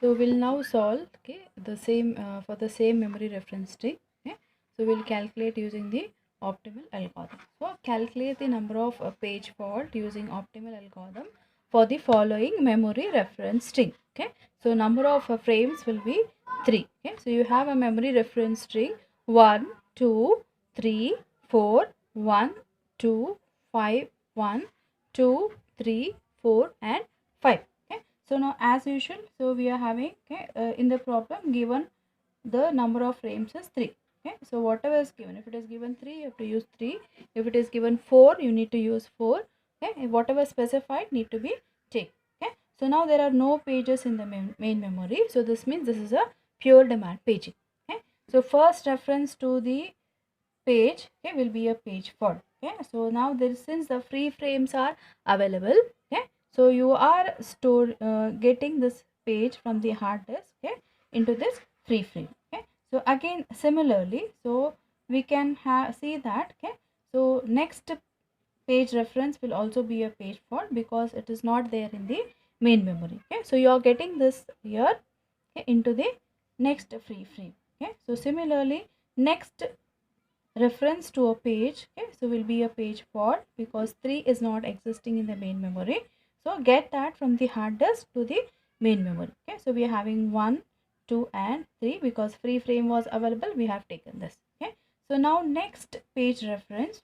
So we'll now solve, okay, the same for the same memory reference string. Okay, so we'll calculate using the optimal algorithm. So calculate the number of page fault using optimal algorithm for the following memory reference string. Okay, so number of frames will be 3. Okay, so you have a memory reference string 1 2 3 4 1 2 5 1 2 3 4 and 5. Okay, so now as usual, so we are having, okay, in the problem given the number of frames is 3. Okay, so whatever is given, if it is given 3 you have to use 3, if it is given 4 you need to use 4. Okay, whatever specified need to be take. Okay, so now there are no pages in the main memory, so this means this is a pure demand paging. Okay, so first reference to the page, okay, will be a page fault. Okay, so now there, since the free frames are available, okay, so you are getting this page from the hard disk, okay, into this free frame. Okay, so again similarly, so we can see that, okay, so next page reference will also be a page fault because it is not there in the main memory. Okay, so you are getting this here, okay, into the next free frame. Okay, so similarly next reference to a page, okay, so will be a page fault because 3 is not existing in the main memory, so get that from the hard disk to the main memory. Okay, so we are having 1 2 and 3 because free frame was available, we have taken this. Okay, so now next page reference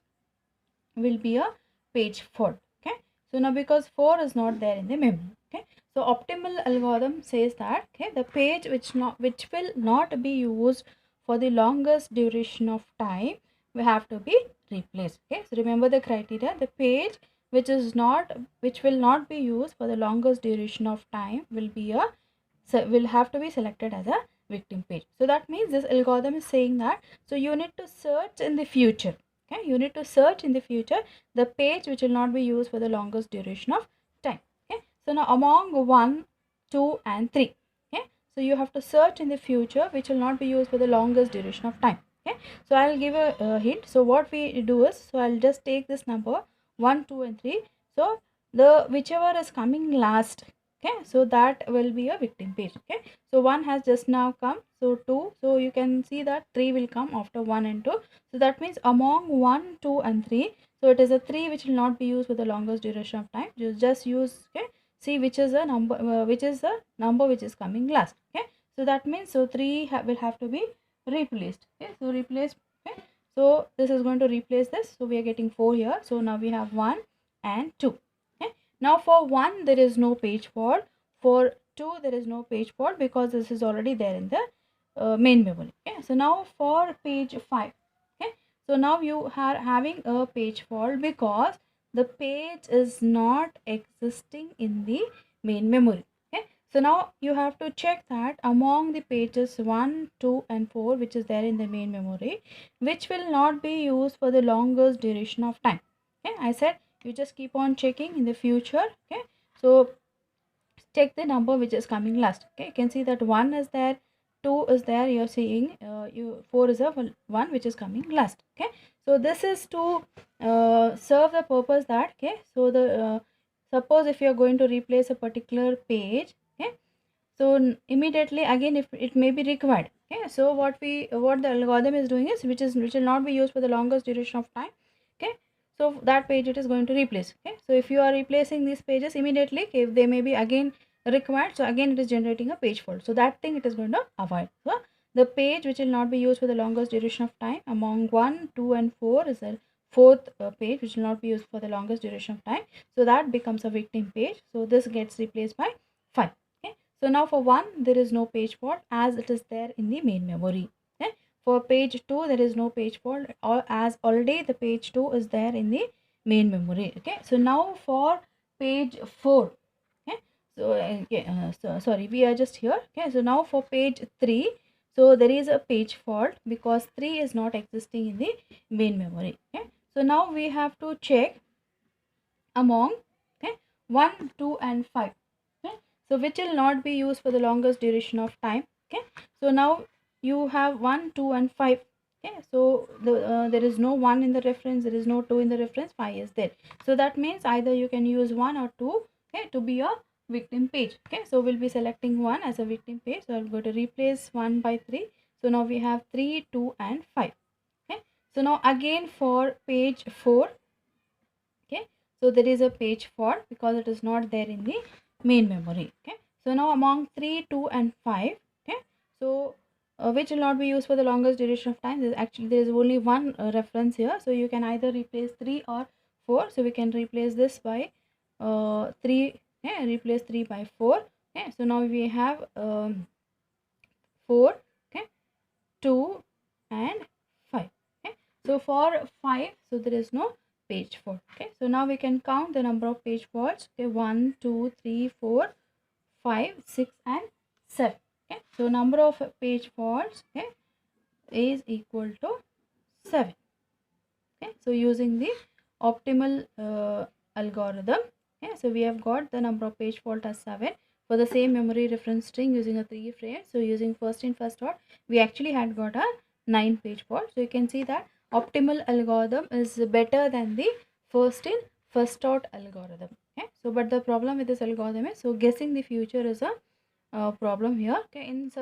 will be a page fault. Okay, so now because 4 is not there in the memory, okay, so optimal algorithm says that, okay, the page which will not be used for the longest duration of time we have to be replaced. Okay, so remember the criteria, the page which will not be used for the longest duration of time will have to be selected as a victim page. So that means this algorithm is saying that, so you need to search in the future. Okay, you need to search in the future the page which will not be used for the longest duration of time. Okay, so now among 1 2 and 3, okay, so you have to search in the future which will not be used for the longest duration of time. Okay, so I'll give a hint. So what we do is, so I'll just take this number 1 2 and 3, so the whichever is coming last, okay, so that will be a victim page. Okay, so 1 has just now come, so 2, so you can see that 3 will come after 1 and 2, so that means among 1 2 and 3, so it is a 3 which will not be used for the longest duration of time. You just use, okay, see which is the number which is coming last. Okay, so that means, so 3 will have to be replaced. Okay, so replaced. Okay, so this is going to replace this, so we are getting 4 here, so now we have 1 and 2. Okay, now for 1 there is no page fault, for 2 there is no page fault because this is already there in the main memory. Okay, so now for page 5, okay, so now you are having a page fault because the page is not existing in the main memory. Okay, so now you have to check that among the pages 1 2 and 4 which is there in the main memory, which will not be used for the longest duration of time. Okay, I said you just keep on checking in the future. Okay, so check the number which is coming last. Okay, you can see that 1 is there, 2 is there, you're seeing 4 is a 1 which is coming last. Okay, so this is to serve the purpose that, okay, so the suppose if you're going to replace a particular page, okay, so immediately again if it may be required. Okay, so what the algorithm is doing is, which will not be used for the longest duration of time. Okay, so that page it is going to replace. Okay, so if you are replacing these pages immediately, okay, if they may be again required, so again it is generating a page fault, so that thing it is going to avoid. So the page which will not be used for the longest duration of time among 1 2 and 4 is the fourth page which will not be used for the longest duration of time, so that becomes a victim page, so this gets replaced by 5. Okay, so now for 1 there is no page fault as it is there in the main memory. Okay, for page 2 there is no page fault, or as already the page 2 is there in the main memory. Okay, so now for page 4, okay, so sorry, we are just here. Okay, so now for page 3, so there is a page fault because 3 is not existing in the main memory. Okay, so now we have to check among, okay, 1 2 and 5. Okay, so which will not be used for the longest duration of time. Okay, so now you have 1 2 and 5. Okay, so there is no 1 in the reference, there is no 2 in the reference, 5 is there, so that means either you can use 1 or 2, okay, to be a victim page. Okay, so we'll be selecting 1 as a victim page. So I'll go to replace 1 by 3. So now we have 3, 2 and 5. Okay, so now again for page 4. Okay, so there is a page fault because it is not there in the main memory. Okay, so now among 3, 2 and 5. Okay, so which will not be used for the longest duration of time. There is only one reference here, so you can either replace 3 or 4. So we can replace this by 3. Okay, replace 3 by 4. Okay, so now we have 4. Okay, 2 and 5. Okay, so for 5, so there is no page fault. Okay, so now we can count the number of page faults. Okay, 1, 2, 3, 4, 5, 6 and 7. Okay, so number of page faults, okay, is equal to 7. Okay, so using the optimal algorithm, okay, so we have got the number of page fault as 7 for the same memory reference string using a 3 frame. So using first in first out, we actually had got a 9 page fault. So you can see that optimal algorithm is better than the first in first out algorithm. Okay, so but the problem with this algorithm is, so guessing the future is a problem here. Okay, in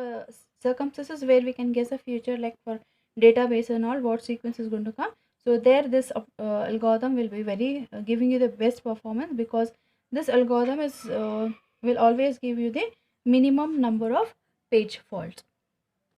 circumstances where we can guess a future, like for database and all, what sequence is going to come, so there this algorithm will be very giving you the best performance, because this algorithm is will always give you the minimum number of page faults.